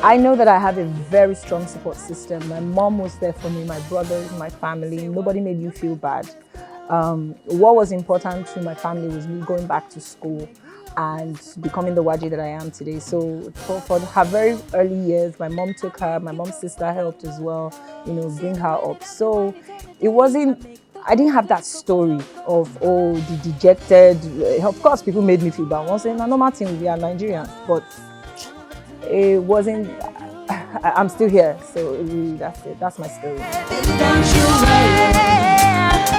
I know that I have a very strong support system. My mom was there for me, my brothers, my family. Nobody made me feel bad. What was important to my family was me going back to school and becoming the Waji that I am today. So for her very early years, my mom took her, my mom's sister helped as well, bring her up. So it wasn't, I didn't have that story of, oh, the dejected. Of course, people made me feel bad. Once in a normal thing, we are Nigerians, but it wasn't, I'm still here. So really, that's it. That's my story. Don't you worry,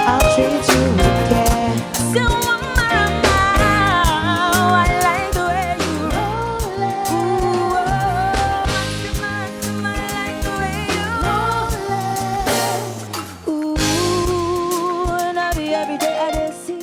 I'll treat you with care. So I like the way you roll it. I like the way you roll it. Ooh, and I'll be every day I just see.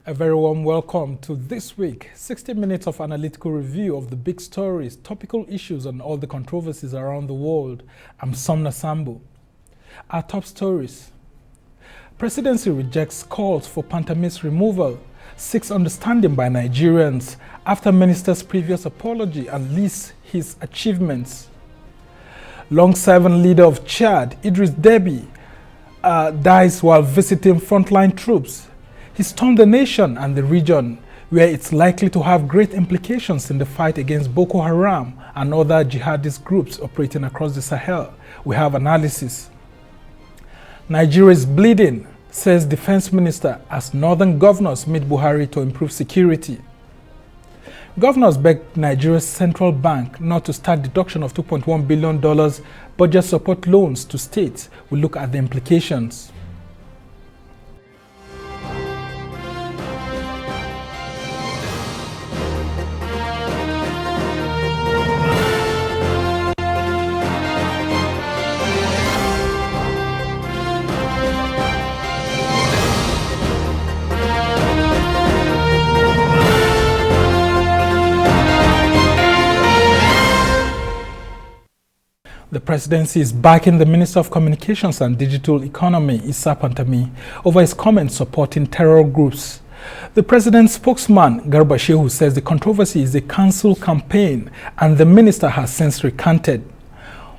A very warm welcome to this week, 60 minutes of analytical review of the big stories, topical issues and all the controversies around the world. I'm Somna Sambu. Our top stories. Presidency rejects calls for Pantami's removal, seeks understanding by Nigerians after minister's previous apology and lists his achievements. Long-serving leader of Chad, Idris Deby, dies while visiting frontline troops. He stormed the nation and the region, where it's likely to have great implications in the fight against Boko Haram and other jihadist groups operating across the Sahel. We have analysis. Nigeria is bleeding, says Defense Minister, as northern governors meet Buhari to improve security. Governors begged Nigeria's central bank not to start deduction of $2.1 billion budget support loans to states. We look at the implications. The presidency is backing the Minister of Communications and Digital Economy, Issa Pantami, over his comments supporting terror groups. The president's spokesman, Garba Shehu, says the controversy is a council campaign and the minister has since recanted.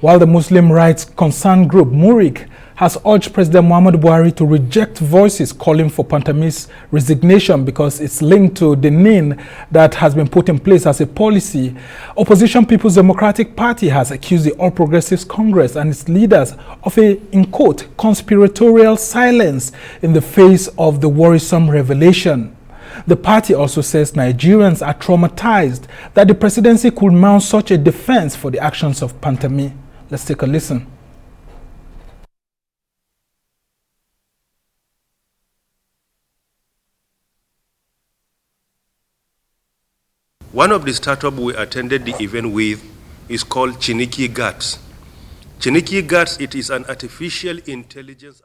While the Muslim rights concern group, Murik, has urged President Muhammadu Buhari to reject voices calling for Pantami's resignation because it's linked to the NIN that has been put in place as a policy. Opposition People's Democratic Party has accused the All Progressives Congress and its leaders of a, in quote, conspiratorial silence in the face of the worrisome revelation. The party also says Nigerians are traumatized that the presidency could mount such a defense for the actions of Pantami. Let's take a listen. One of the startups we attended the event with is called Chiniki Guts. Chiniki Guts, it is an artificial intelligence.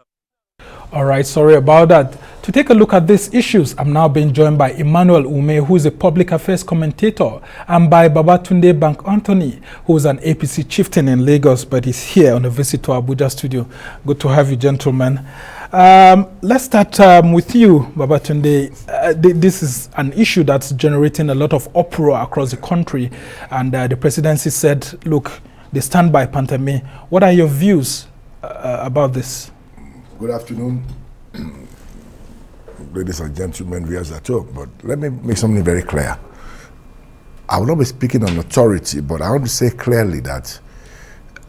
All right, sorry about that. To take a look at these issues, I'm now being joined by Emmanuel Ume, who is a public affairs commentator, and by Babatunde Bank Anthony, who is an APC chieftain in Lagos, but is here on a visit to Abuja studio. Good to have you, gentlemen. Let's start with you, Babatunde. This is an issue that's generating a lot of uproar across the country, and the presidency said, look, they stand by Pantami. What are your views about this? Good afternoon, ladies and gentlemen, viewers at home. But let me make something very clear. I will not be speaking on authority, but I want to say clearly that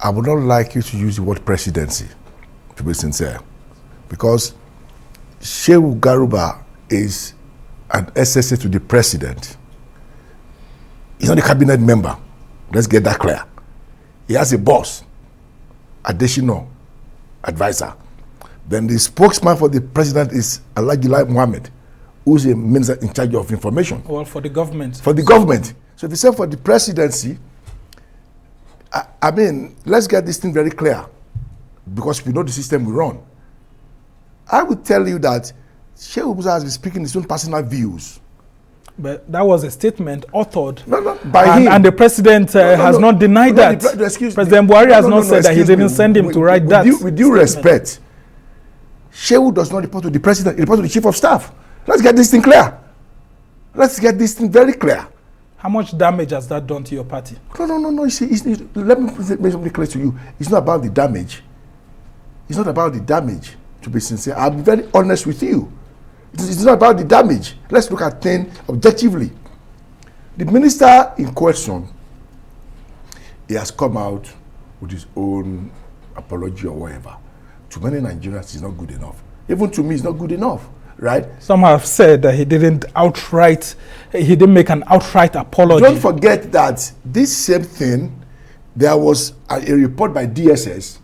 I would not like you to use the word presidency, to be sincere, because Shehu Garuba is an SSA to the president. He's not a cabinet member. Let's get that clear. he has a boss, additional advisor. Then the spokesman for the president is Alhaji Lai Mohammed, who's a minister in charge of information. Well, for the government. For the government. So if you say for the presidency, I mean, let's get this thing very clear, because we know the system we run. I would tell you that Shehu Musa has been speaking his own personal views. But that was a statement authored by him. And the president has not denied that. President Buhari has not said that he didn't send him to write that. With due respect, Shehu does not report to the president, he reports to the chief of staff. Let's get this thing clear. Let's get this thing very clear. How much damage has that done to your party? No. You see, let me make something clear to you. It's not about the damage. It's not about the damage, to be sincere. I'll be very honest with you. It's not about the damage. Let's look at things objectively. The minister in question, he has come out with his own apology or whatever. To many Nigerians, it's not good enough. Even to me, it's not good enough, right? Some have said that he didn't make an outright apology. Don't forget that this same thing, there was a report by DSS,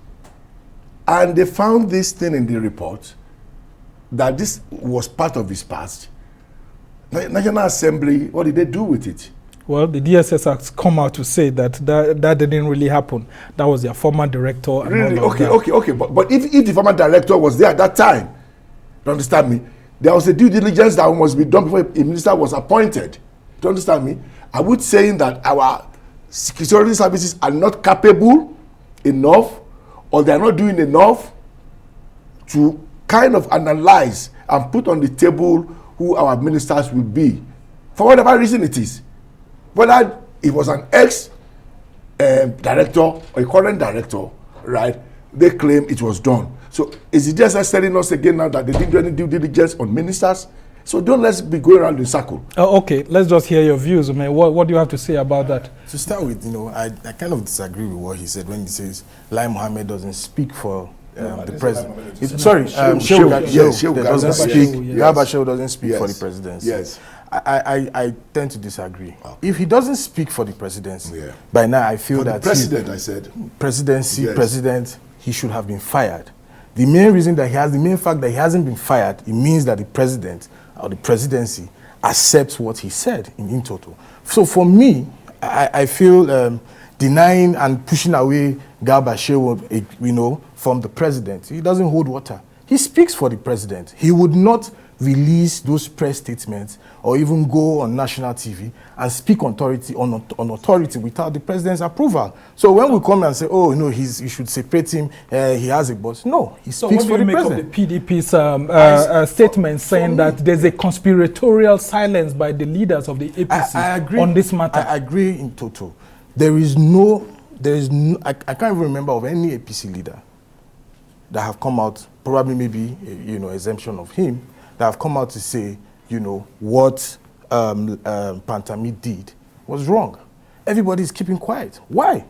and they found this thing in the report, that this was part of his past. National Assembly, what did they do with it? Well, the DSS has come out to say that didn't really happen. That was their former director. And really? All of Okay. But if the former director was there at that time, you understand me? There was a due diligence that must be done before a minister was appointed. Do you understand me? I would say that our security services are not capable enough, or they are not doing enough to kind of analyze and put on the table who our ministers will be, for whatever reason it is. Whether it was an ex-director or a current director, right? They claim it was done. So is the DSS telling us again now that they didn't do any due diligence on ministers? So don't let's be going around in circle. Okay, let's just hear your views. I mean, what do you have to say about that? To start with, I kind of disagree with what he said when he says Lai Mohammed doesn't speak for the president. Sorry, Shehu doesn't speak. Garba Shehu doesn't speak for the presidency. Yes. I tend to disagree. Okay. If he doesn't speak for the presidency, by now I feel that president, I said presidency, president, he should have been fired. The main fact that he hasn't been fired, it means that the president or the presidency accepts what he said in total. So for me, I feel denying and pushing away Garba Shehu, from the president, he doesn't hold water. He speaks for the president. He would not release those press statements or even go on national TV and speak on authority without the president's approval. So when we come and say, oh, no, you should separate him, he has a boss. No, he speaks for the president. So what do you make of the PDP's statement saying that there's a conspiratorial silence by the leaders of the APC I agree, on this matter? I agree in total. I can't even remember of any APC leader that have come out, probably maybe, exemption of him, that have come out to say, what Pantami did was wrong. Everybody is keeping quiet. Why?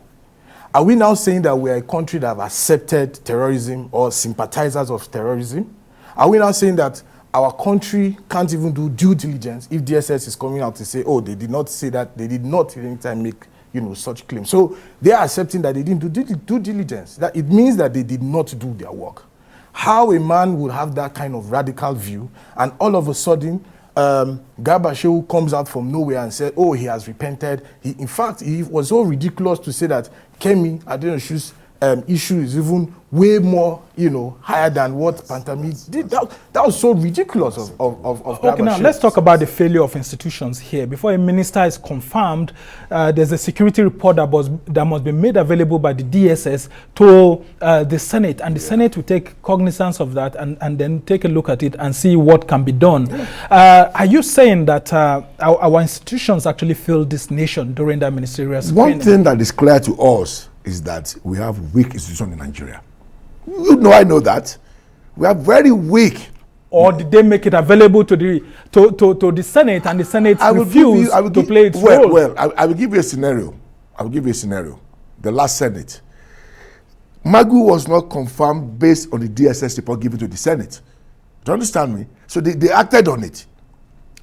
Are we now saying that we are a country that have accepted terrorism or sympathizers of terrorism? Are we now saying that our country can't even do due diligence if DSS is coming out to say, oh, they did not say that, they did not at any time make such claims? So they are accepting that they didn't do due diligence. That it means that they did not do their work. How a man would have that kind of radical view, and all of a sudden, Garba Shehu comes out from nowhere and said, oh, he has repented. In fact, he was so ridiculous to say that Kemi Adenoshu's issue is even way more, higher than what Pantami did. That was so ridiculous of Okay, now let's talk about the failure of institutions here. Before a minister is confirmed, there's a security report that must be made available by the DSS to the Senate, and the Senate will take cognizance of that and then take a look at it and see what can be done. Are you saying that our institutions actually failed this nation during that ministerial screening? One thing that is clear to us is that we have weak institutions in Nigeria. I know that. We are very weak. Or did they make it available to the Senate, and the Senate refused to play its role? Well, I will give you a scenario. The last Senate. Magu was not confirmed based on the DSS report given to the Senate. Do you understand me? So they acted on it.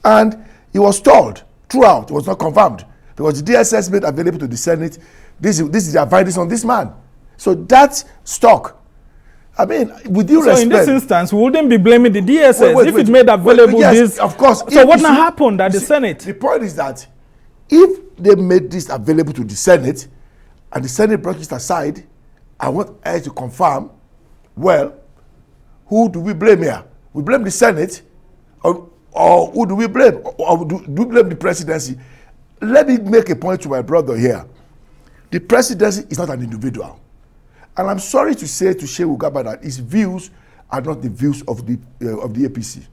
And it was told throughout, it was not confirmed. Because the DSS made available to the Senate this is their findings on this man. So that's stock. I mean, with due respect. So in this instance, we wouldn't be blaming the DSS Wait, if it made available yes, this. Of course. So what now happened at the Senate? The point is that if they made this available to the Senate, and the Senate brought it aside, I want us to confirm, well, who do we blame here? We blame the Senate, or who do we blame? Or do we blame the presidency? Let me make a point to my brother here. The presidency is not an individual. And I'm sorry to say to Shehu Gaba that his views are not the views of the APC.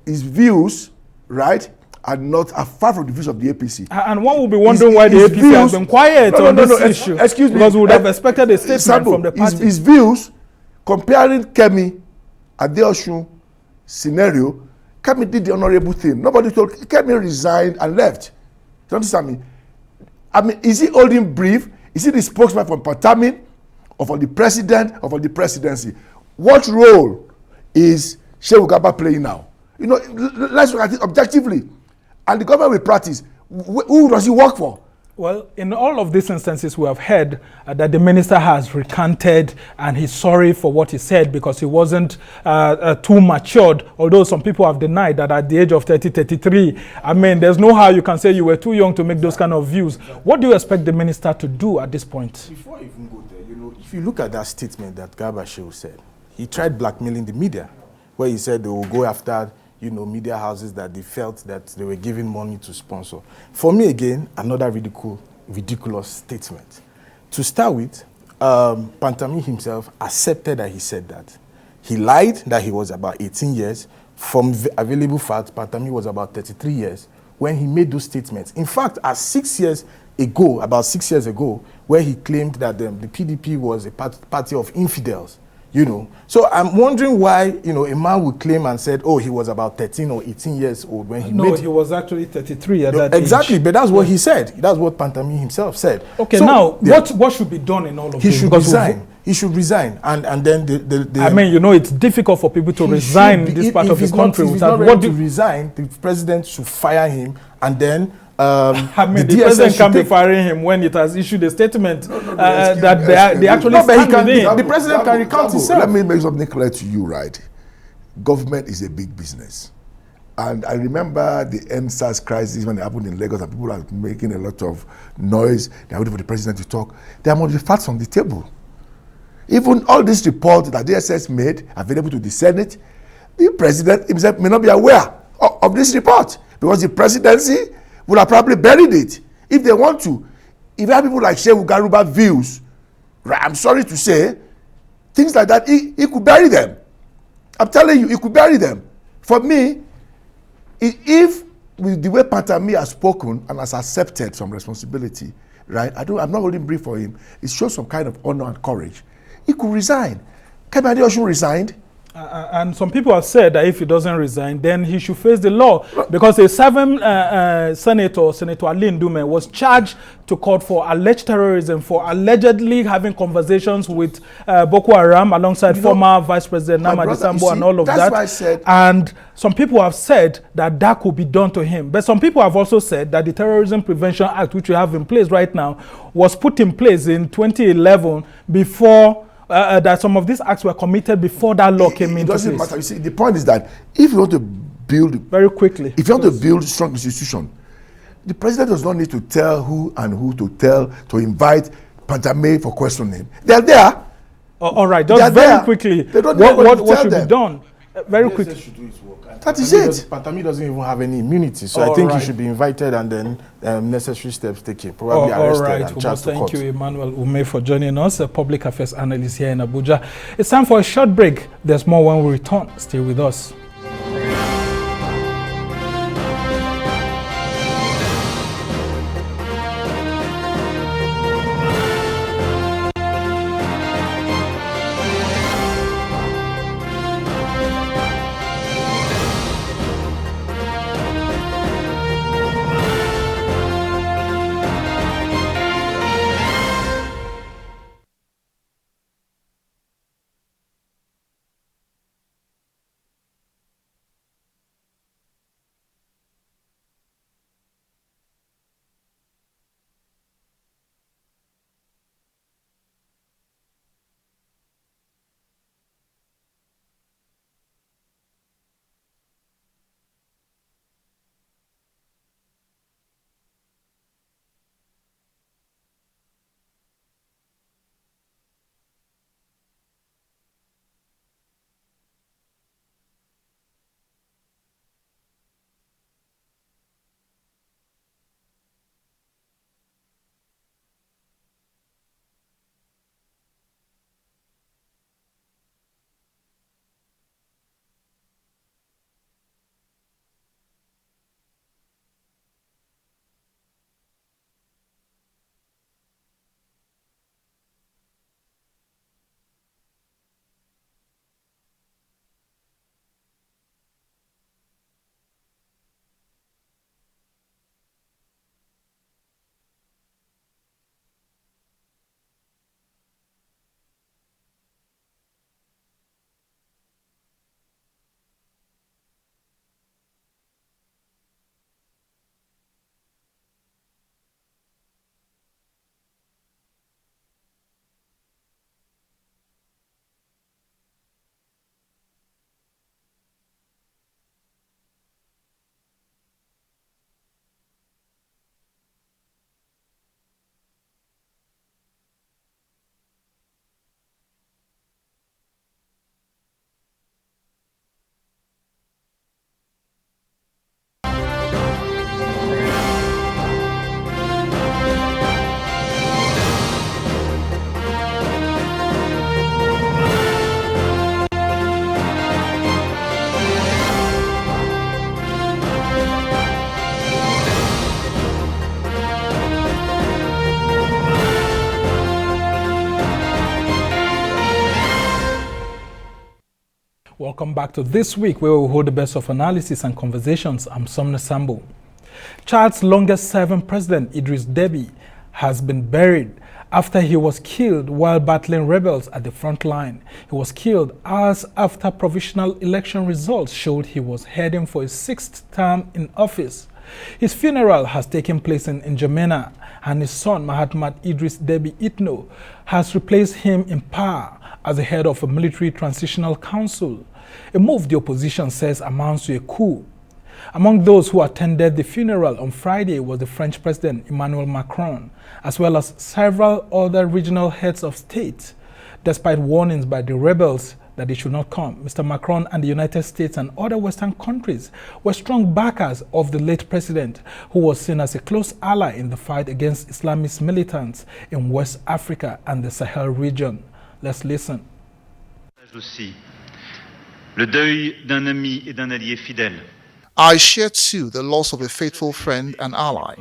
His views, right, are far from the views of the APC. And one will be wondering why the APC has been quiet on this issue. Excuse me. Because we would have expected a statement Sambo, from the party. His views, comparing Kemi Adeosun scenario, Kemi did the honorable thing. Nobody told Kemi resigned and left. You understand me? I mean, is he holding brief? Is he the spokesman for Pantami, or for the president, or for the presidency? What role is Shehu Gaba playing now? You know, let's look at it objectively. And the government will practice. Who does he work for? Well, in all of these instances, we have heard that the minister has recanted and he's sorry for what he said because he wasn't too matured, although some people have denied that at the age of 33, I mean, there's no how you can say you were too young to make those kind of views. What do you expect the minister to do at this point? Before I even go there, you know, if you look at that statement that Garba Shehu said, he tried blackmailing the media, where he said they will go after, you know, media houses that they felt that they were giving money to sponsor. For me, again, another ridiculous statement. To start with, Pantami himself accepted that he said that. He lied that he was about 18 years. From available facts, Pantami was about 33 years when he made those statements. In fact, about 6 years ago, where he claimed that the PDP was a party of infidels. You know, so I'm wondering why, you know, a man would claim and said, oh, he was about 13 or 18 years old when he made... No, he was actually 33 at that exactly, age. but that's what he said. That's what Pantami himself said. Okay, so, now, yeah. what should be done in all of this? He should resign. He should resign. And then I mean, you know, it's difficult for people to resign in this part of the country. If he's not ready to resign, the president should fire him, and then... I mean, the president can't be firing him when it has issued a statement that they actually stand within. The president can recount himself. Let me make something clear to you, right? Government is a big business. And I remember the NSAS crisis when it happened in Lagos and people are making a lot of noise. They're waiting for the president to talk. There must be facts on the table. Even all these reports that DSS made available to the Senate, the president himself may not be aware of this report because the presidency would have probably buried it if they want to. If you have people like Shehu Garuba views, right, I'm sorry to say, things like that, he could bury them. I'm telling you, he could bury them. For me, if with the way Pantami has spoken and has accepted some responsibility, right, I'm not holding brief for him, it shows some kind of honor and courage. He could resign. Kemi Adeosun resigned. And some people have said that if he doesn't resign, then he should face the law. Because a Senator Ali Ndume, was charged to court for alleged terrorism, for allegedly having conversations with Boko Haram alongside former Vice President Namadi Sambo and all of that. Why I said, and some people have said that could be done to him. But some people have also said that the Terrorism Prevention Act, which we have in place right now, was put in place in 2011 before... that some of these acts were committed before that law came into place. It doesn't matter. You see, the point is that if you want to build... Very quickly. If you want to build strong institution, the president does not need to tell who to tell, to invite Pantami for questioning. They're there. All right, just very quickly. They don't what should be done? Very quickly. That is it. Pantami doesn't even have any immunity, so I think he should be invited and then necessary steps taken, probably arrested and charged to court. Thank you, Emmanuel Ume, for joining us, a public affairs analyst here in Abuja. It's time for a short break. There's more when we return. Stay with us. Welcome back to This Week, where we hold the best of analysis and conversations. I'm Somna Sambo. Chad's longest-serving president, Idris Deby, has been buried after he was killed while battling rebels at the front line. He was killed hours after provisional election results showed he was heading for his 6th term in office. His funeral has taken place in N'Djamena, and his son, Mahatma Idris Deby Itno, has replaced him in power as the head of a military transitional council, a move the opposition says amounts to a coup. Among those who attended the funeral on Friday was the French President Emmanuel Macron, as well as several other regional heads of state. Despite warnings by the rebels that they should not come, Mr. Macron and the United States and other Western countries were strong backers of the late president, who was seen as a close ally in the fight against Islamist militants in West Africa and the Sahel region. Let's listen. Aussi le deuil d'un ami et d'un allié fidèle. I share too the loss of a faithful friend and ally,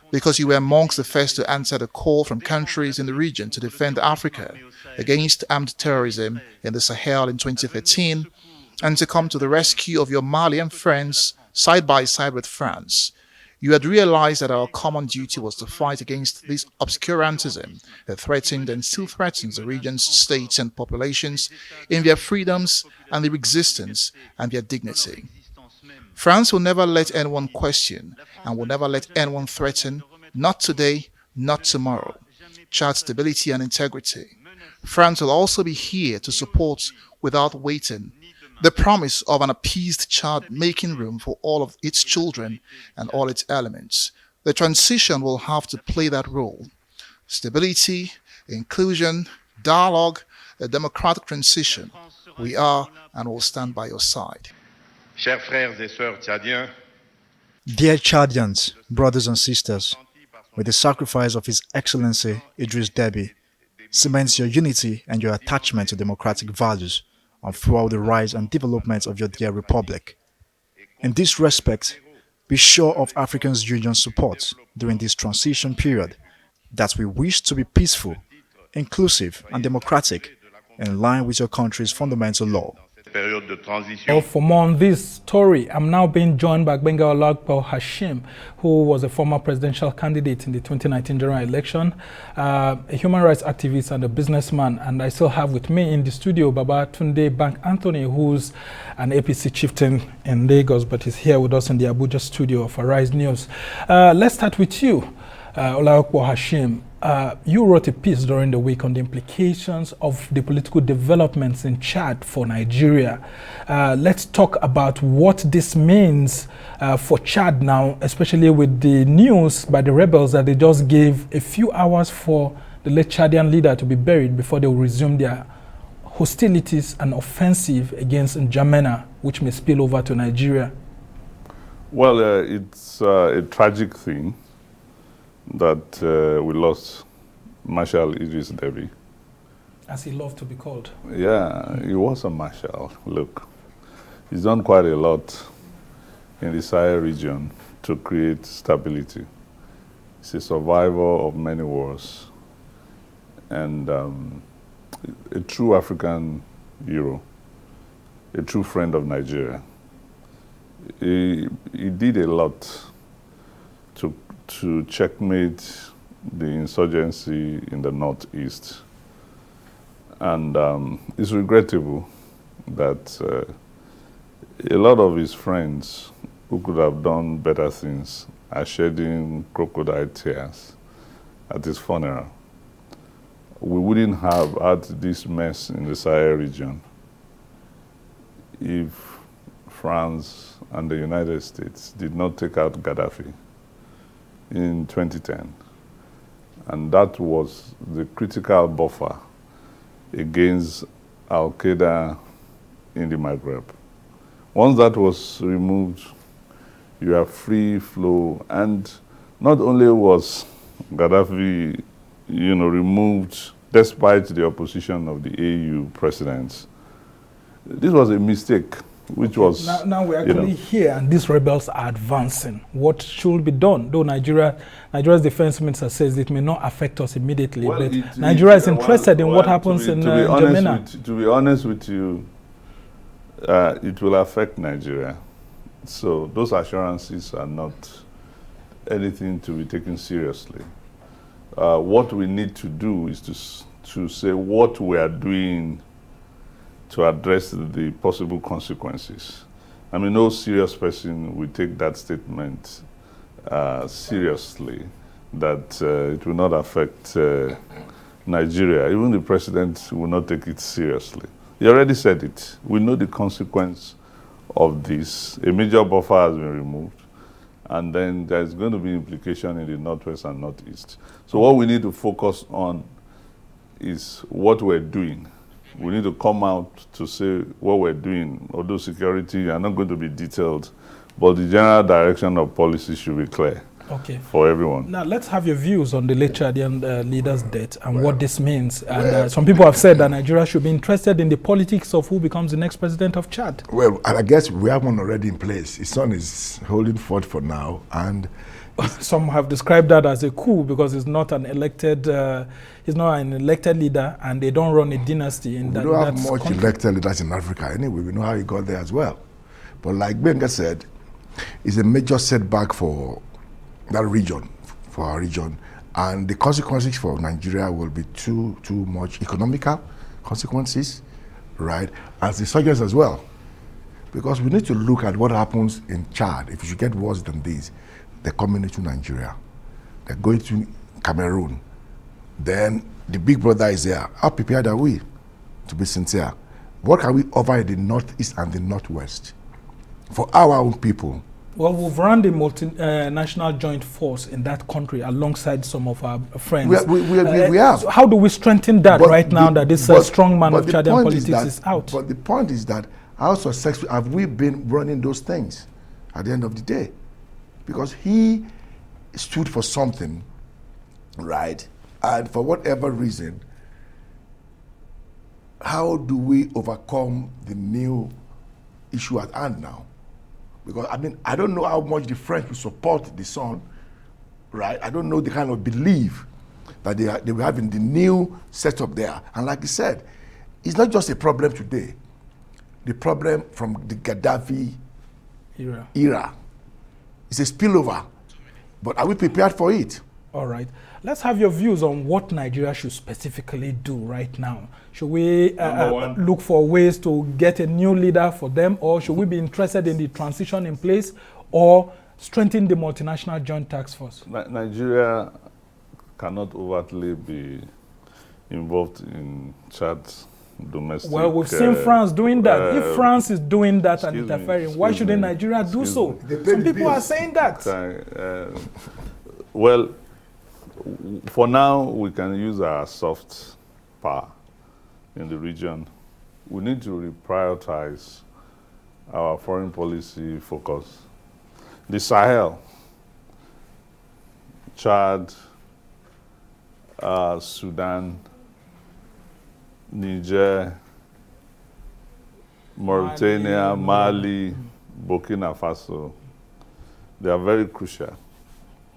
because you were amongst the first to answer the call from countries in the region to defend Africa against armed terrorism in the Sahel in 2013, and to come to the rescue of your Malian friends side by side with France. You had realized that our common duty was to fight against this obscurantism that threatened and still threatens the region's states and populations in their freedoms and their existence and their dignity. France will never let anyone question and will never let anyone threaten, not today, not tomorrow, Chad's stability and integrity. France will also be here to support, without waiting, the promise of an appeased Chad making room for all of its children and all its elements. The transition will have to play that role. Stability, inclusion, dialogue, a democratic transition. We are and will stand by your side. Chers frères et sœurs tchadiens, Dear Chadians, brothers and sisters, with the sacrifice of His Excellency Idris Deby, cements your unity and your attachment to democratic values and throughout the rise and development of your dear republic. In this respect, be sure of Africans' Union's support during this transition period, that we wish to be peaceful, inclusive and democratic, in line with your country's fundamental law. période de transition. Well, for more on this story, I'm now being joined by Benga Olagbo Hashim, who was a former presidential candidate in the 2019 general election, a human rights activist and a businessman. And I still have with me in the studio Baba Tunde Bank Anthony, who's an APC chieftain in Lagos, but is here with us in the Abuja studio of Arise News. Let's start with you, Olagbo Hashim. You wrote a piece during the week on the implications of the political developments in Chad for Nigeria. Let's talk about what this means for Chad now, especially with the news by the rebels that they just gave a few hours for the late Chadian leader to be buried before they will resume their hostilities and offensive against N'Djamena, which may spill over to Nigeria. Well, it's a tragic thing that we lost Marshal Idris Deby. As he loved to be called. Yeah, he was a marshal. Look, he's done quite a lot in the Sahel region to create stability. He's a survivor of many wars and a true African hero, a true friend of Nigeria. He did a lot to checkmate the insurgency in the northeast. And it's regrettable that a lot of his friends who could have done better things are shedding crocodile tears at his funeral. We wouldn't have had this mess in the Sahel region if France and the United States did not take out Gaddafi in 2010. And that was the critical buffer against Al-Qaeda in the Maghreb. Once that was removed, you have free flow. And not only was Gaddafi, removed despite the opposition of the AU presidents, this was a mistake. Which was now we're actually here, and these rebels are advancing. What should be done? Though Nigeria's defense minister says it may not affect us immediately, but Nigeria is interested in what happens in N'Djamena. To be honest with you, it will affect Nigeria. So those assurances are not anything to be taken seriously. What we need to do is to say what we are doing to address the possible consequences. I mean, no serious person will take that statement seriously, that it will not affect Nigeria. Even the president will not take it seriously. He already said it. We know the consequence of this. A major buffer has been removed, and then there's going to be implication in the Northwest and Northeast. So what we need to focus on is what we're doing. We need to come out to say what we're doing. Although security are not going to be detailed, but the general direction of policy should be clear for everyone. Now, let's have your views on the late Chadian leader's death and what this means. And some people have said that Nigeria should be interested in the politics of who becomes the next president of Chad. Well, I guess we have one already in place. His son is holding forth for now, and some have described that as a coup because he's not an elected leader, and they don't run a dynasty in that. We don't have much elected leaders in Africa anyway. We know how he got there as well. But like Benga said, it's a major setback for that region, for our region, and the consequences for Nigeria will be too much economical consequences, right? As the soldiers as well, because we need to look at what happens in Chad. If it should get worse than this, they're coming into Nigeria, they're going to Cameroon, then the big brother is there. How prepared are we? To be sincere, what can we offer in the Northeast and the Northwest for our own people? Well, we've run the multinational joint force in that country alongside some of our friends. We have. So how do we strengthen that now that this strong man of Chadian politics is out? But the point is that how successful have we been running those things at the end of the day? Because he stood for something, right? And for whatever reason, how do we overcome the new issue at hand now? Because, I mean, I don't know how much the French will support the son, right? I don't know the kind of belief that they will have in the new setup there. And like you said, it's not just a problem today. The problem from the Gaddafi era. It's a spillover. But are we prepared for it? All right. Let's have your views on what Nigeria should specifically do right now. Should we look for ways to get a new leader for them, or should we be interested in the transition in place, or strengthen the multinational joint task force? Nigeria cannot overtly be involved in Chad's domestic. Well, we've seen France doing that. If France is doing that and interfering, why shouldn't Nigeria do so? Some people are saying that. Well, for now, we can use our soft power in the region. We need to reprioritize our foreign policy focus. The Sahel, Chad, Sudan, Niger, Mauritania, Mali, Burkina Faso, they are very crucial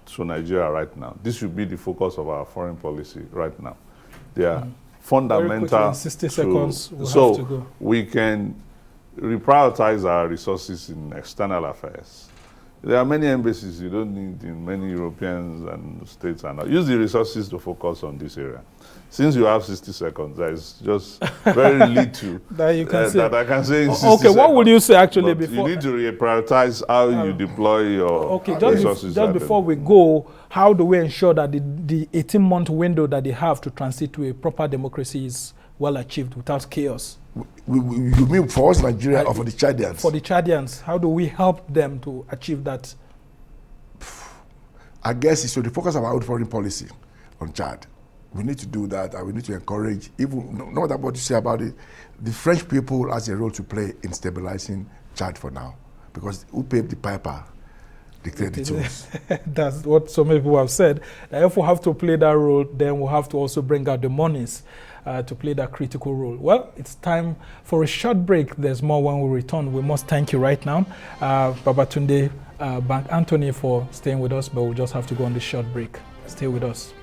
to Nigeria right now. This should be the focus of our foreign policy right now. They are fundamental. Very quickly, 60 seconds, we'll have to go. We can reprioritize our resources in external affairs. There are many embassies you don't need in many European and states, and use the resources to focus on this area. Since you have 60 seconds, there is just very little that you can say. That I can say in 60 okay, seconds. What would you say actually But before? You need to reprioritize how you deploy your resources. Just before we go, how do we ensure that the 18-month window that they have to transit to a proper democracy is well achieved without chaos? You mean for us, Nigeria, or for the Chadians? For the Chadians, how do we help them to achieve that? I guess it's to the focus of our own foreign policy on Chad. We need to do that, and we need to encourage, even no matter what you say about it, the French people has a role to play in stabilizing Chad for now, because who paved the piper dictate the tools. That's what so many people have said. That if we have to play that role, then we'll have to also bring out the monies to play that critical role. Well, it's time for a short break. There's more when we return. We must thank you right now, Babatunde Bank Anthony, for staying with us, but we'll just have to go on this short break. Stay with us.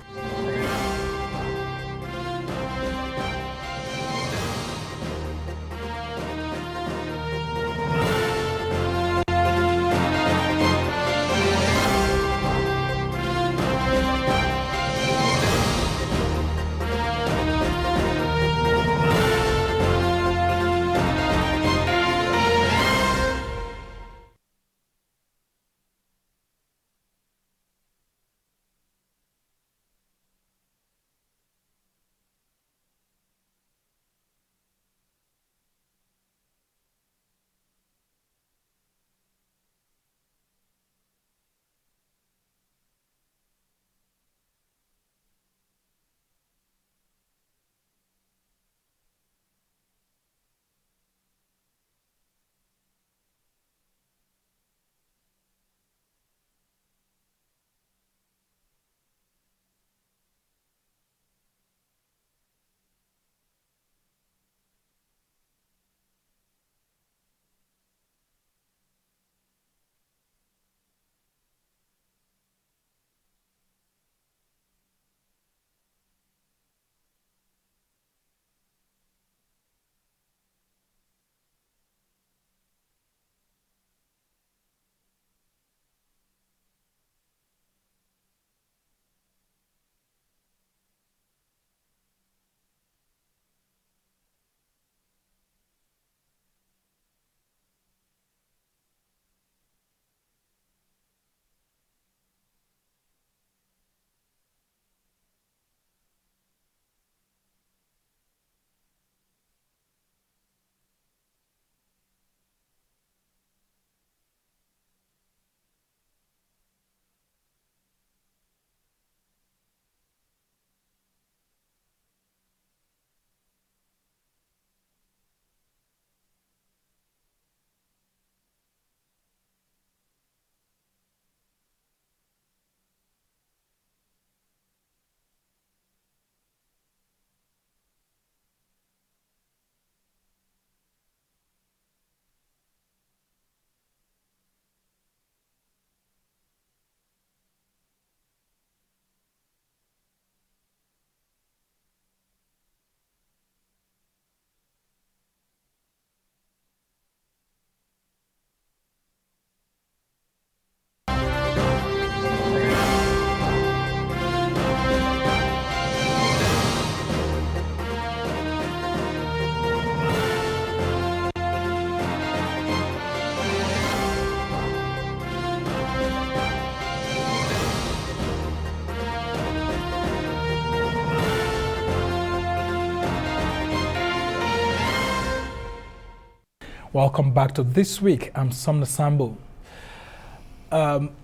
Welcome back to This Week. I'm Somna Sambo.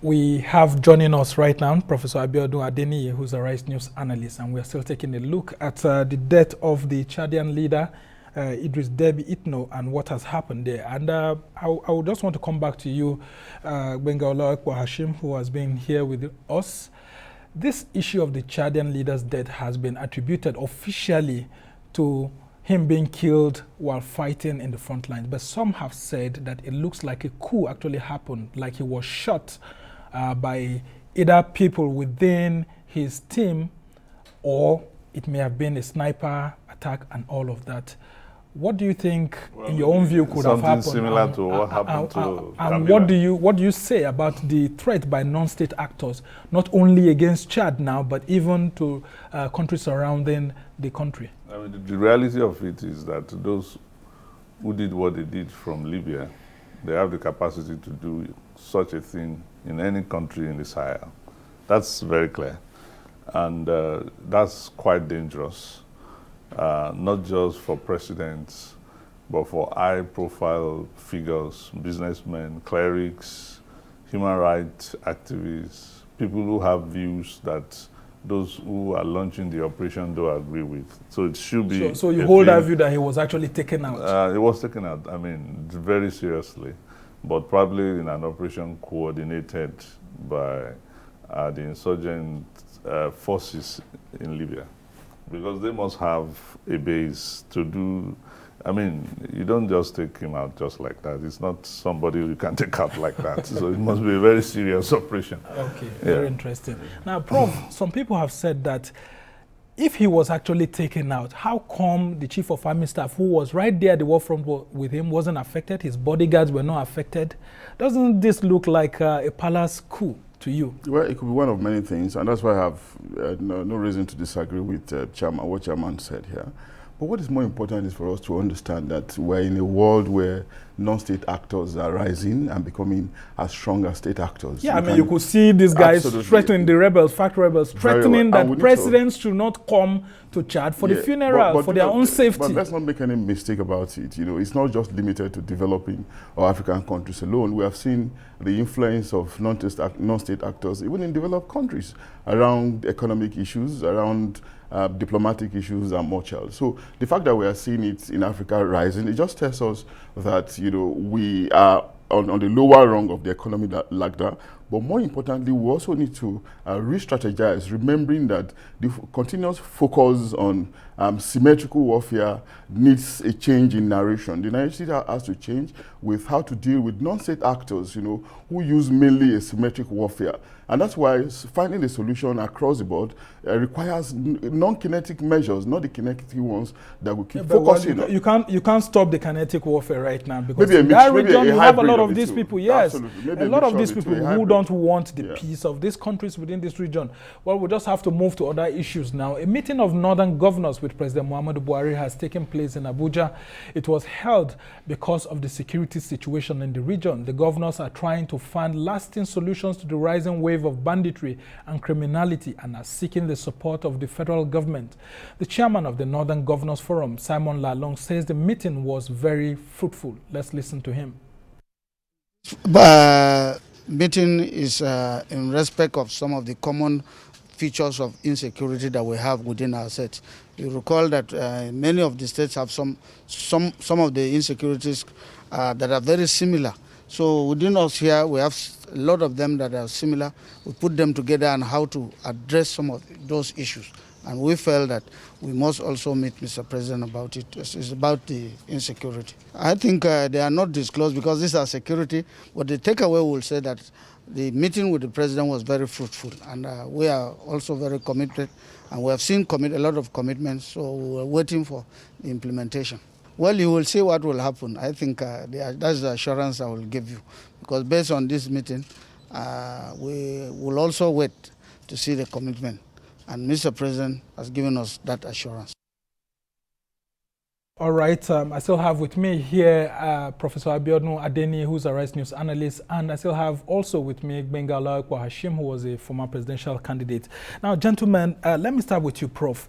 We have joining us right now Professor Abiodun Adeniyi, who's a Rice News analyst, and we're still taking a look at the death of the Chadian leader, Idris Deby Itno, and what has happened there. And I would just want to come back to you, Benga Hashim, who has been here with us. This issue of the Chadian leader's death has been attributed officially to him being killed while fighting in the front lines. But some have said that it looks like a coup actually happened, like he was shot by either people within his team, or it may have been a sniper attack and all of that. What do you think, in your own view, could have happened? Something similar to what happened to and what do you say about the threat by non-state actors, not only against Chad now, but even to countries surrounding the country? I mean, the reality of it is that those who did what they did from Libya, they have the capacity to do such a thing in any country in the Sahel. That's very clear. And that's quite dangerous, not just for presidents, but for high-profile figures, businessmen, clerics, human rights activists, people who have views that those who are launching the operation don't agree with. So it should be... So you hold that view that he was actually taken out? He was taken out, I mean, very seriously, but probably in an operation coordinated by the insurgent forces in Libya, because they must have a base to do. I mean, you don't just take him out just like that. It's not somebody you can take out like that. So it must be a very serious operation. Okay, very interesting. Now, Prof, some people have said that if he was actually taken out, how come the Chief of Army Staff, who was right there at the war front with him, wasn't affected? His bodyguards were not affected? Doesn't this look like a palace coup to you? Well, it could be one of many things, and that's why I have no reason to disagree with what Chairman said here. But what is more important is for us to understand that we're in a world where non-state actors are rising and becoming as strong as state actors. Yeah, I mean, you could see these guys threatening the rebels, FARC rebels, threatening that presidents should not come to Chad for the funeral, for their own safety. But let's not make any mistake about it. You know, it's not just limited to developing or African countries alone. We have seen the influence of non-state actors even in developed countries around economic issues, around diplomatic issues, and much else. So the fact that we are seeing it in Africa rising, it just tells us that, you know, we are on the lower rung of the economy ladder. But more importantly, we also need to re-strategize, remembering that the continuous focus on symmetrical warfare needs a change in narration. The narrative has to change with how to deal with non-state actors, you know, who use mainly asymmetric warfare. And that's why finding a solution across the board requires non-kinetic measures, not the kinetic ones that we keep focusing on. You can't stop the kinetic warfare right now, because in that region you have a lot of these people, yes, a lot of these people who don't want the peace of these countries within this region. Well, we just have to move to other issues now. A meeting of northern governors with President Muhammadu Buhari has taken place in Abuja. It was held because of the security situation in the region. The governors are trying to find lasting solutions to the rising wave of banditry and criminality and are seeking the support of the federal government. The chairman of the Northern Governors Forum, Simon Lalong, says the meeting was very fruitful. Let's listen to him. Meeting is in respect of some of the common features of insecurity that we have within our state. You recall that many of the states have some of the insecurities that are very similar. So within us here, we have a lot of them that are similar. We put them together on how to address some of those issues. And we felt that we must also meet Mr. President about it. It's about the insecurity. I think they are not disclosed because these are security, but the takeaway will say that the meeting with the President was very fruitful, and we are also very committed, and we have seen a lot of commitments, so we're waiting for the implementation. Well, you will see what will happen. I think that's the assurance I will give you, because based on this meeting, we will also wait to see the commitment. And Mr. President has given us that assurance. All right, I still have with me here Professor Abiodun Adeniyi, who's a Rice News analyst, and I still have also with me Benga Hashim, who was a former presidential candidate. Now, gentlemen, let me start with you, Prof.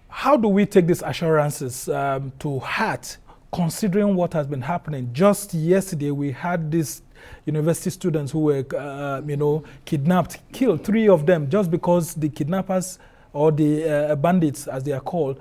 How do we take these assurances to heart considering what has been happening. Just yesterday, we had these university students who were, kidnapped, killed, 3 of them, just because the kidnappers or the bandits, as they are called,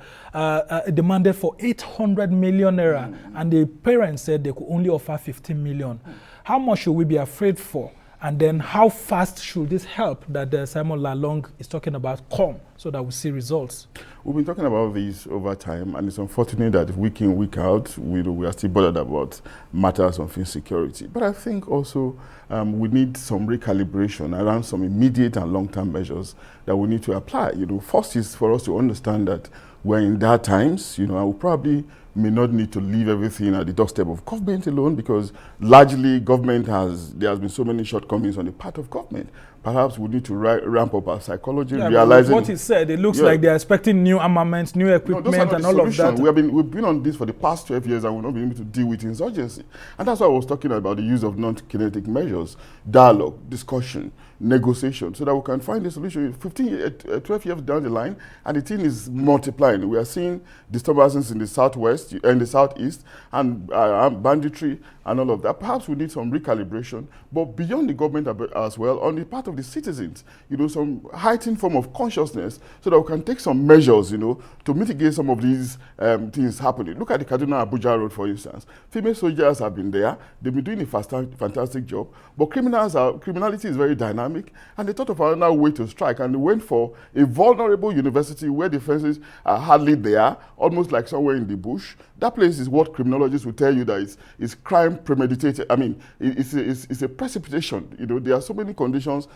demanded for 800 million naira, and the parents said they could only offer 15 million. How much should we be afraid for? And then how fast should this help that Simon Lalong is talking about come so that we see results? We've been talking about this over time, and it's unfortunate that week in, week out, we are still bothered about matters of insecurity. But I think also we need some recalibration around some immediate and long-term measures that we need to apply. First is for us to understand that we're in dark times, and we probably may not need to leave everything at the doorstep of government alone, because largely there has been so many shortcomings on the part of government. Perhaps we need to ramp up our psychology, realizing what he said, it looks like they're expecting new armaments, new equipment, and all of that. We've been on this for the past 12 years, and we've not been able to deal with insurgency. And that's why I was talking about the use of non-kinetic measures, dialogue, discussion, negotiation, so that we can find a solution 12 years down the line, and the thing is multiplying. We are seeing disturbances in the southwest and the southeast, and banditry and all of that. Perhaps we need some recalibration, but beyond the government as well, on the part of the citizens, some heightened form of consciousness, so that we can take some measures, to mitigate some of these things happening. Look at the Kaduna-Abuja road, for instance. Female soldiers have been there. They've been doing a fantastic job, but criminality is very dynamic, and they thought of another way to strike, and they went for a vulnerable university where the fences are hardly there, almost like somewhere in the bush. That place is what criminologists will tell you that it's crime premeditated. I mean, it's a precipitation. There are so many conditions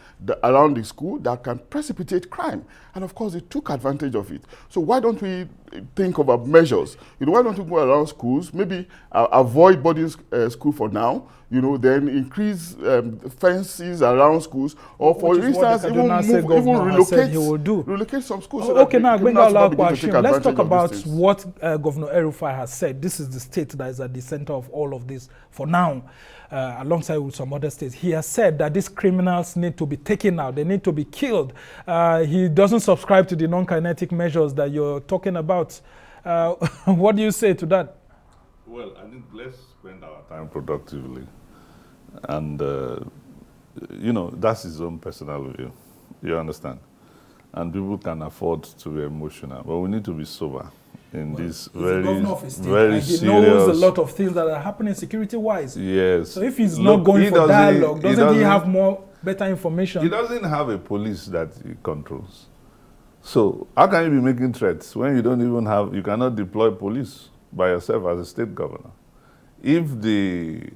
around the school that can precipitate crime, and of course, they took advantage of it. So why don't we think of measures? Why don't we go around schools, maybe avoid boarding school for now, then increase fences around schools, or for instance, relocate some schools. Okay, now let's talk about what Governor El-Rufai has said. This is the state that is at the center of all of this for now, alongside with some other states. He has said that these criminals need to be taken out. They need to be killed. He doesn't subscribe to the non-kinetic measures that you're talking about. What do you say to that? Well, I think let's spend our time productively. And, that's his own personal view. You understand? And people can afford to be emotional, but we need to be sober in this very serious. He knows a lot of things that are happening security-wise. Yes. So if he's not going for dialogue, doesn't he have better information? He doesn't have a police that he controls. So how can you be making threats when you cannot deploy police by yourself as a state governor? If the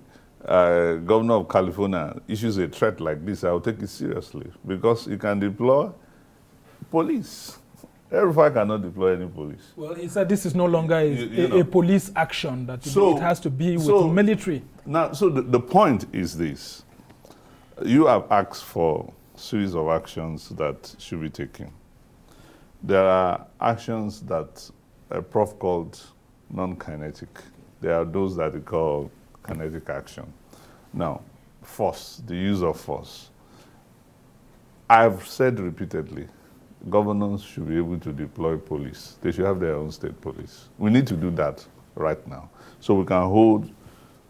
governor of California issues a threat like this, I will take it seriously, because you can deploy police. El-Rufai cannot deploy any police. Well, he said this is no longer a police action, that it has to be with military. Now, so the point is this. You have asked for a series of actions that should be taken. There are actions that a prof called non-kinetic. There are those that we call kinetic action. Now, force, the use of force. I've said repeatedly, governors should be able to deploy police. They should have their own state police. We need to do that right now, so we can hold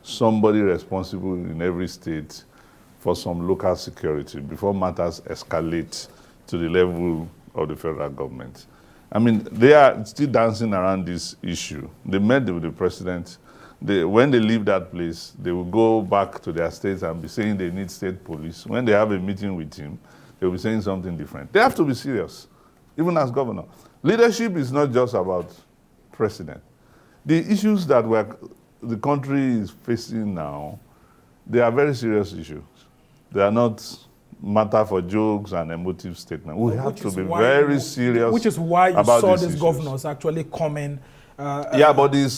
somebody responsible in every state for some local security before matters escalate to the level of the federal government. I mean, they are still dancing around this issue. They met with the president. When they leave that place, they will go back to their states and be saying they need state police. When they have a meeting with him, they will be saying something different. They have to be serious, even as governor. Leadership is not just about president. The issues that the country is facing now, they are very serious issues. They are not matter for jokes and emotive statements. We have to be very serious. Which is why you saw these governors actually coming. Yeah, but the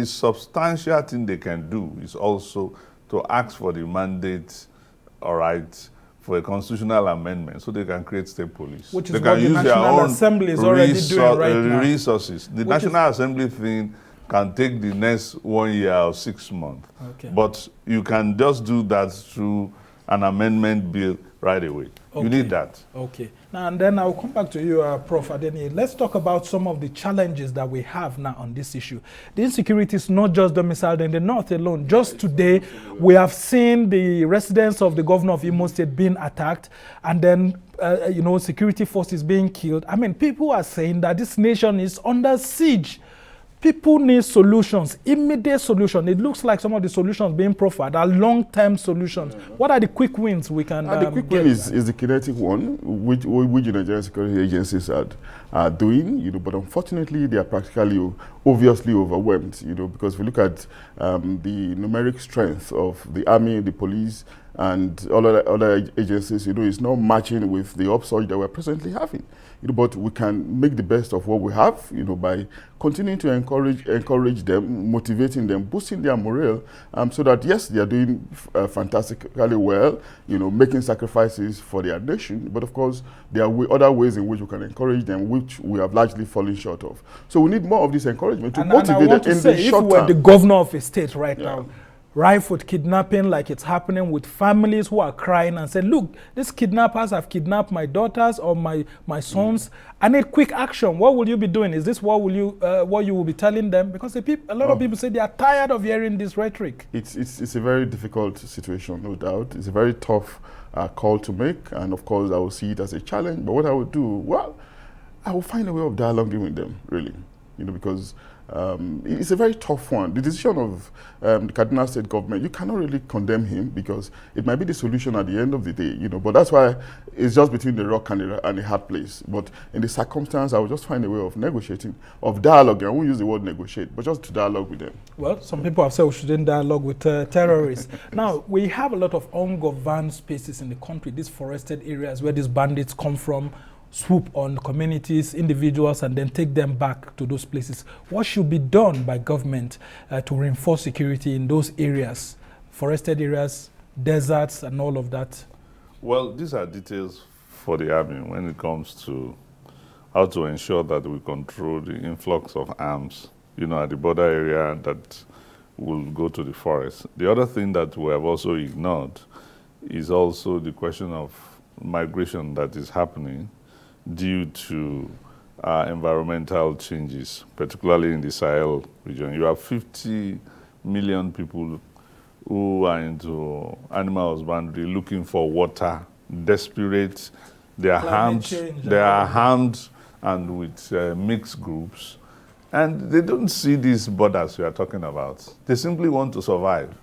substantial thing they can do is also to ask for the mandate, all right, for a constitutional amendment so they can create state police. Which is what the National Assembly is already doing right now. Resources. The National Assembly thing can take the next 1 year or 6 months. Okay. But you can just do that through an amendment bill right away. Okay. You need that. Okay. Now, and then I'll come back to you, Prof. Adeni. Let's talk about some of the challenges that we have now on this issue. The insecurity is not just domiciled in the north alone. Just today, we have seen the residents of the governor of Imo State being attacked, and then, security forces being killed. I mean, people are saying that this nation is under siege. People need solutions, immediate solutions. It looks like some of the solutions being proffered are long-term solutions. What are the quick wins we can the quick win is the kinetic one, which the Nigerian security agencies are doing, but unfortunately they are practically, obviously overwhelmed, because if we look at the numeric strength of the army, the police, and all other agencies, it's not matching with the upsurge that we're presently having. But we can make the best of what we have, by continuing to encourage them, motivating them, boosting their morale, so that yes, they are doing fantastically well, making sacrifices for their nation. But of course, there are other ways in which we can encourage them, which we have largely fallen short of. So we need more of this encouragement to motivate them in the short term. If we were the governor of a state right now, rife with kidnapping like it's happening, with families who are crying and saying, look, these kidnappers have kidnapped my daughters or my sons. I need quick action. What will you be doing? Is this what you will be telling them? Because a lot of people say they are tired of hearing this rhetoric. It's a very difficult situation, no doubt. It's a very tough call to make, and of course I will see it as a challenge. But what I would do, well, I will find a way of dialoguing with them, really, because it's a very tough one. The decision of the Kaduna State government, you cannot really condemn him because it might be the solution at the end of the day, But that's why it's just between the rock and the hard place. But in the circumstance, I will just find a way of negotiating, of dialogue. I won't use the word negotiate, but just to dialogue with them. Well, some people have said we shouldn't dialogue with terrorists. Now, we have a lot of ungoverned spaces in the country, these forested areas where these bandits come from, swoop on communities, individuals, and then take them back to those places. What should be done by government to reinforce security in those areas, forested areas, deserts, and all of that? Well, these are details for the army when it comes to how to ensure that we control the influx of arms, at the border area that will go to the forest. The other thing that we have also ignored is also the question of migration that is happening due to environmental changes, particularly in the Sahel region. You have 50 million people who are into animal husbandry, looking for water, desperate. They are harmed and with mixed groups. And they don't see these borders we are talking about. They simply want to survive.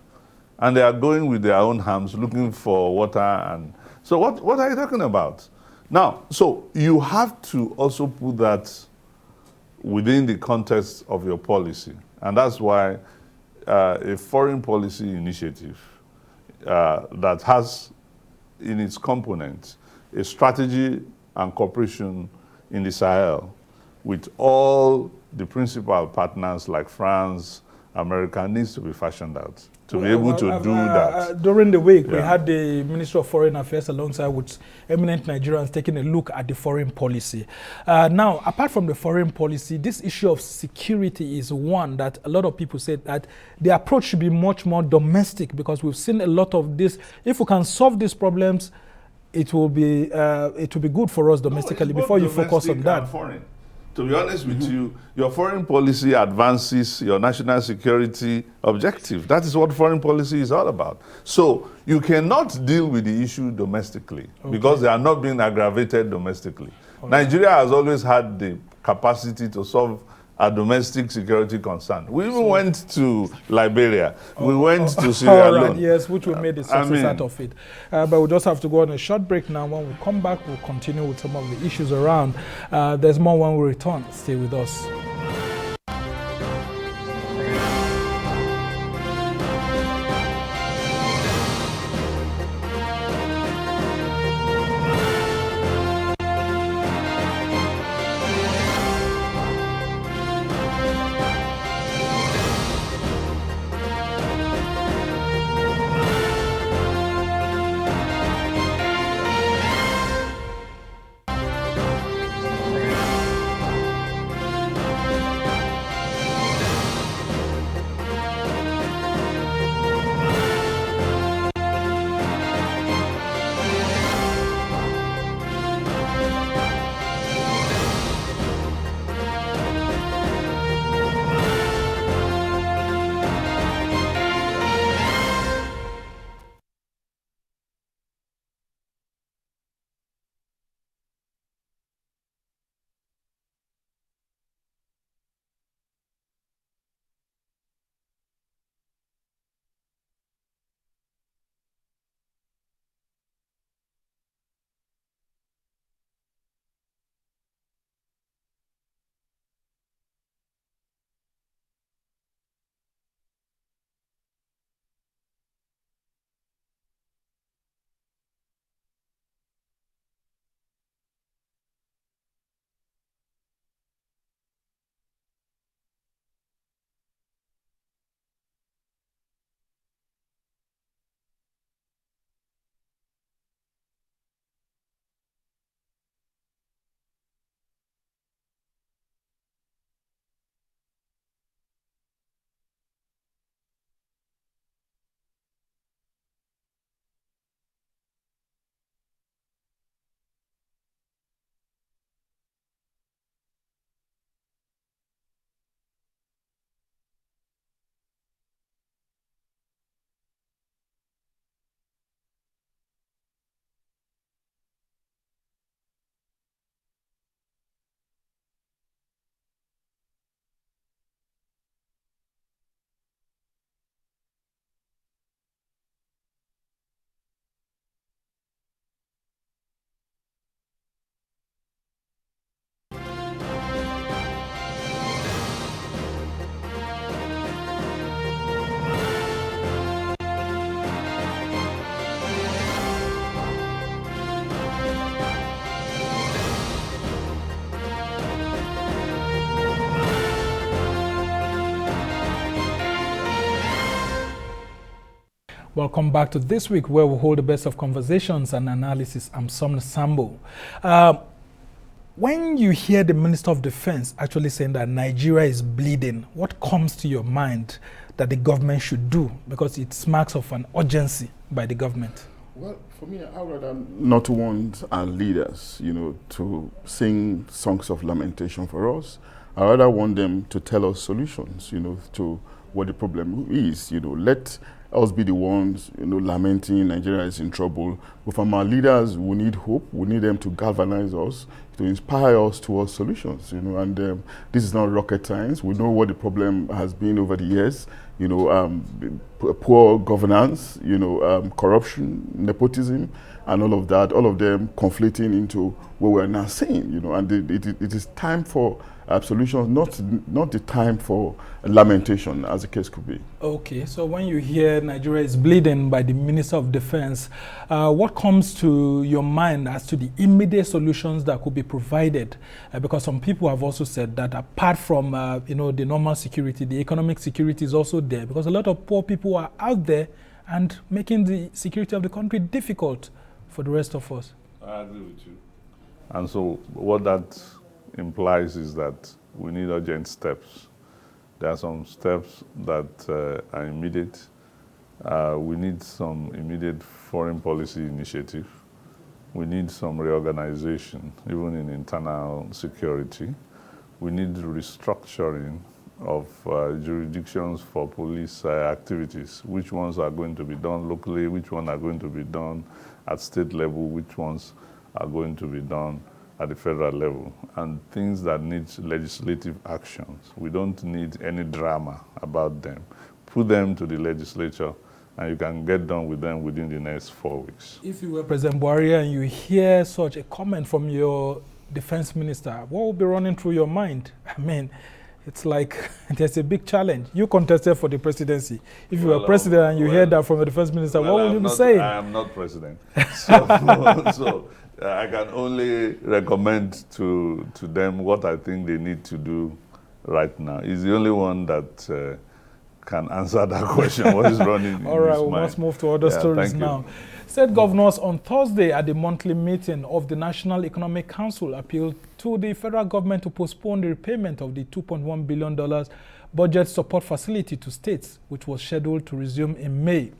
And they are going with their own hands, looking for water. And so what are you talking about? Now, so you have to also put that within the context of your policy. And that's why a foreign policy initiative that has in its components a strategy and cooperation in the Sahel with all the principal partners like France, America, needs to be fashioned out to be able to do that. During the week, we had the Minister of Foreign Affairs alongside with eminent Nigerians taking a look at the foreign policy. Now, apart from the foreign policy, this issue of security is one that a lot of people say that the approach should be much more domestic, because we've seen a lot of this. If we can solve these problems, it will be good for us domestically before you focus on that. To be honest with you, your foreign policy advances your national security objective. That is what foreign policy is all about. So you cannot deal with the issue domestically because they are not being aggravated domestically. Nigeria has always had the capacity to solve a domestic security concern. We even went to Liberia. We went to Sierra Leone. Yes, which we made a success out of it. But we'll just have to go on a short break now. When we come back, we'll continue with some of the issues around. There's more when we return. Stay with us. Welcome back to This Week, where we hold the best of conversations and analysis. I'm Somna Sambo. When you hear the Minister of Defense actually saying that Nigeria is bleeding, what comes to your mind that the government should do? Because it smacks of an urgency by the government. Well, for me, I would rather not want our leaders, to sing songs of lamentation for us. I rather want them to tell us solutions, to what the problem is. Let us be the ones, lamenting Nigeria is in trouble. But from our leaders, we need hope. We need them to galvanize us, to inspire us towards solutions. And this is not rocket science. We know what the problem has been over the years. Poor governance, corruption, nepotism, and all of that. All of them conflating into what we're now seeing. And it is time for solutions, not the time for lamentation, as the case could be. Okay, so when you hear Nigeria is bleeding by the Minister of Defense, what comes to your mind as to the immediate solutions that could be provided? Because some people have also said that apart from the normal security, the economic security is also there, because a lot of poor people are out there and making the security of the country difficult for the rest of us. I agree with you. And so what that implies is that we need urgent steps. There are some steps that are immediate. We need some immediate foreign policy initiative. We need some reorganization, even in internal security. We need restructuring of jurisdictions for police activities. Which ones are going to be done locally, which ones are going to be done at state level, which ones are going to be done at the federal level, and things that need legislative actions. We don't need any drama about them. Put them to the legislature, and you can get done with them within the next 4 weeks. If you were President Buhari and you hear such a comment from your defense minister, what will be running through your mind? I mean, it's like there's a big challenge. You contested for the presidency. If you were president and you hear that from the defense minister, what will you be saying? I am not president. So I can only recommend to them what I think they need to do right now. He's the only one that can answer that question. What is running All right, we must move to other stories now. State governors on Thursday at the monthly meeting of the National Economic Council appealed to the federal government to postpone the repayment of the $2.1 billion budget support facility to states, which was scheduled to resume in May.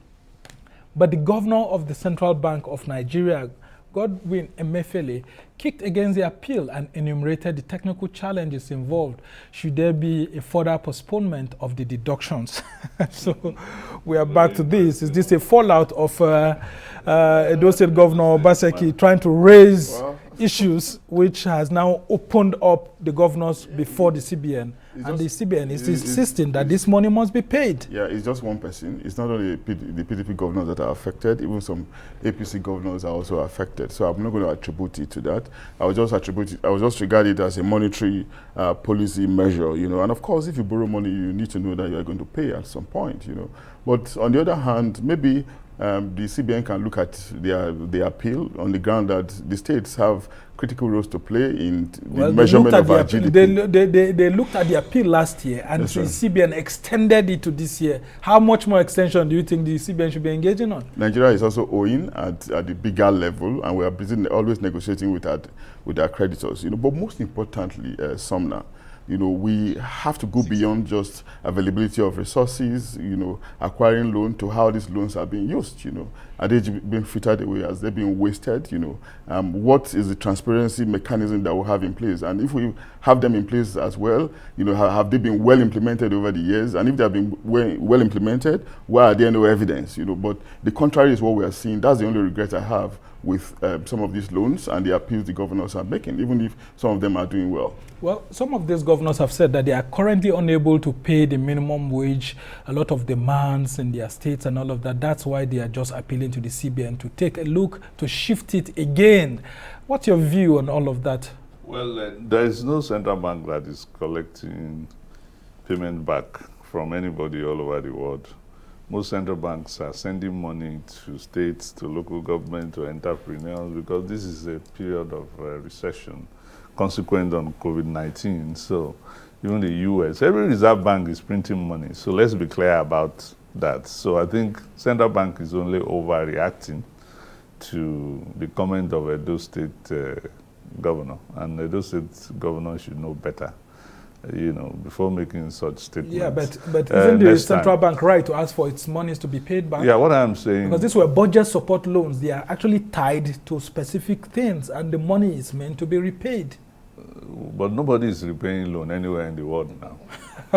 But the governor of the Central Bank of Nigeria, Godwin Emefiele, kicked against the appeal and enumerated the technical challenges involved should there be a further postponement of the deductions. So we are back to this. Is this a fallout of Edo State Governor Obaseki trying to raise issues which has now opened up the governors before the CBN? And the CBN is insisting that this money must be paid. Yeah, it's just one person. It's not only the PDP governors that are affected, even some APC governors are also affected. So I'm not going to attribute it to that. I will just regard it as a monetary policy measure, And of course, if you borrow money, you need to know that you are going to pay at some point, But on the other hand, maybe the CBN can look at the appeal on the ground that the states have critical roles to play in the measurement of our GDP. They looked at the appeal last year, and the CBN extended it to this year. How much more extension do you think the CBN should be engaging on? Nigeria is also owing at the bigger level, and we are busy always negotiating with our creditors. But most importantly, Somna, we have to go beyond just availability of resources, acquiring loan, to how these loans are being used, Are they being frittered away? Are they being wasted? What is the transparency mechanism that we have in place? And if we have them in place as well, have they been well implemented over the years? And if they have been well implemented, why are there no evidence? But the contrary is what we are seeing. That's the only regret I have with some of these loans and the appeals the governors are making, even if some of them are doing well. Well, some of these governors have said that they are currently unable to pay the minimum wage, a lot of demands in their states and all of that. That's why they are just appealing to the CBN to take a look, to shift it again. What's your view on all of that? Well, there is no central bank that is collecting payment back from anybody all over the world. Most central banks are sending money to states, to local government, to entrepreneurs, because this is a period of recession consequent on COVID-19. So even the US, every reserve bank is printing money. So let's be clear about that. So I think central bank is only overreacting to the comment of Edo State governor, and Edo State governor should know better, before making such statements. Yeah, but isn't the central bank right to ask for its monies to be paid back? Yeah, what I'm saying, because these were budget support loans, they are actually tied to specific things, and the money is meant to be repaid. But nobody is repaying loan anywhere in the world now.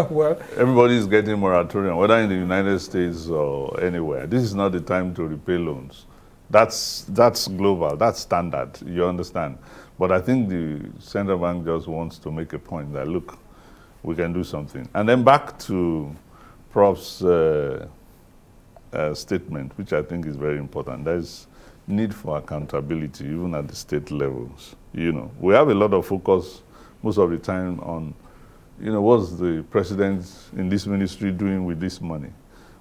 Well, everybody is getting moratorium, whether in the United States or anywhere. This is not the time to repay loans. That's global, that's standard, you understand. But I think the central bank just wants to make a point that, look, we can do something. And then back to Prof's statement, which I think is very important. There's need for accountability, even at the state levels. We have a lot of focus most of the time on, what's the president in this ministry doing with this money?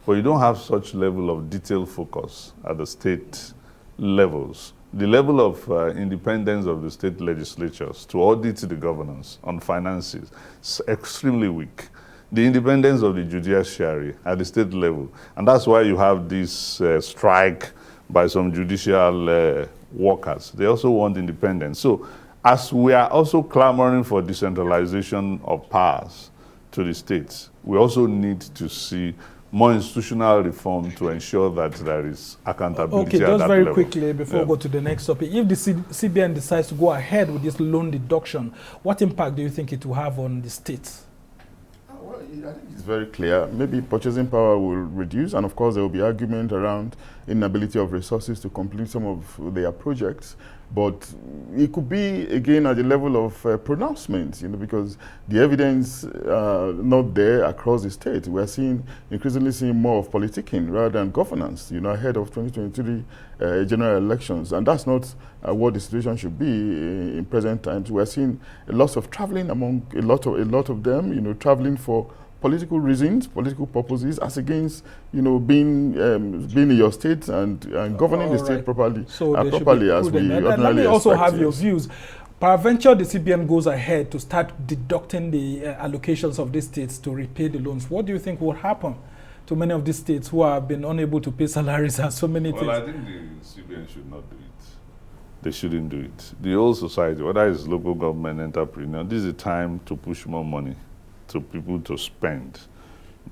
But you don't have such level of detailed focus at the state levels. The level of independence of the state legislatures to audit the governance on finances is extremely weak. The independence of the judiciary at the state level. And that's why you have this strike by some judicial workers. They also want independence. So as we are also clamoring for decentralization of powers to the states, we also need to see more institutional reform to ensure that there is accountability okay, at just that very level. quickly before we go to the next topic. If the CBN decides to go ahead with this loan deduction, what impact do you think it will have on the states? Well, I think it's very clear. Maybe purchasing power will reduce, and of course there will be argument around inability of resources to complete some of their projects. But it could be, again, at the level of pronouncements, because the evidence not there across the state. We're increasingly seeing more of politicking rather than governance, ahead of 2023 general elections. And that's not what the situation should be in present times. We're seeing lots of traveling among a lot of them, traveling for political reasons, political purposes, as against being in your state and governing the state properly, properly as we ordinarily expect. Let me also have your views. Peradventure, the CBN goes ahead to start deducting the allocations of these states to repay the loans. What do you think will happen to many of these states who have been unable to pay salaries and so many things? Well, I think the CBN should not do it. They shouldn't do it. The whole society, whether it's local government, entrepreneur, this is the time to push more money to people to spend.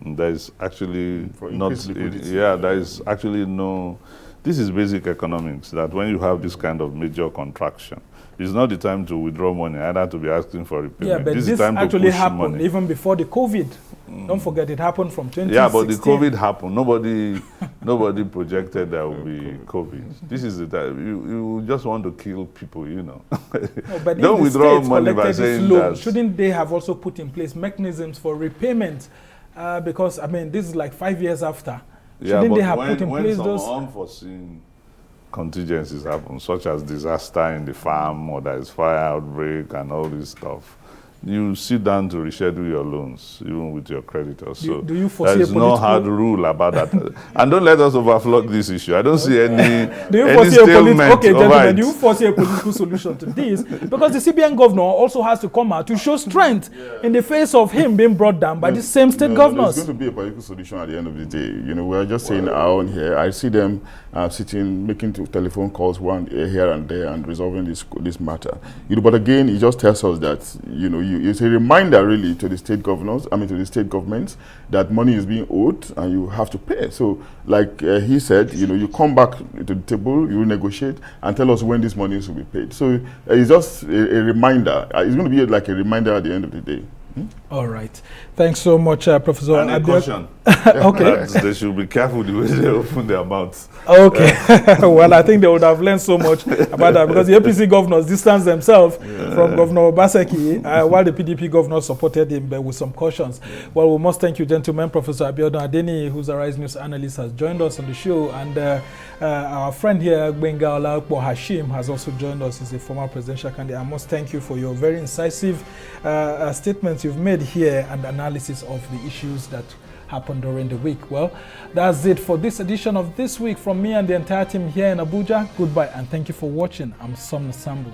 There is actually there is actually no, this is basic economics, that when you have this kind of major contraction, it's not the time to withdraw money, either to be asking for repayment. Yeah, but this time actually to push happened money. even before the COVID. Don't forget, it happened from 2016. Yeah, but the COVID happened. Nobody projected there would be COVID. This is the time. You just want to kill people, No, but don't withdraw money by this saying loan, that. shouldn't they have also put in place mechanisms for repayment? Because, this is like 5 years after. Shouldn't they have put in place those? When some unforeseen contingencies happen, such as disaster in the farm, or there is fire outbreak and all this stuff, you sit down to reschedule your loans, even with your creditors. So do you foresee there is no hard rule about that. And don't let us overflock this issue. I don't see any do you any foresee stalemate. do you foresee a political solution to this? Because the CBN governor also has to come out to show strength in the face of him being brought down by the same state governors. There's going to be a political solution at the end of the day. We are just saying our own here. I see them sitting, making telephone calls here and there and resolving this matter. But again, it just tells us that, it's a reminder really to the state governors, to the state governments, that money is being owed and you have to pay. So like he said, you come back to the table, you negotiate and tell us when this money will be paid. So it's just a reminder. It's going to be like a reminder at the end of the day. All right. Thanks so much, Professor. And a caution. Okay. They should be careful the way they open their mouths. Okay. Well, I think they would have learned so much about that, because the APC governors distanced themselves from Governor Obaseki, while the PDP governors supported him, but with some cautions. Well, we must thank you, gentlemen. Professor Abiodun Adeni, who's a Rise News analyst, has joined us on the show, and our friend here, Gbenga Olapo Hashim, has also joined us. He's a former presidential candidate. I must thank you for your very incisive statements you've made here and analysis of the issues that happened during the week. Well, that's it for this edition of This Week from me and the entire team here in Abuja. Goodbye and thank you for watching. I'm Somna Sambu.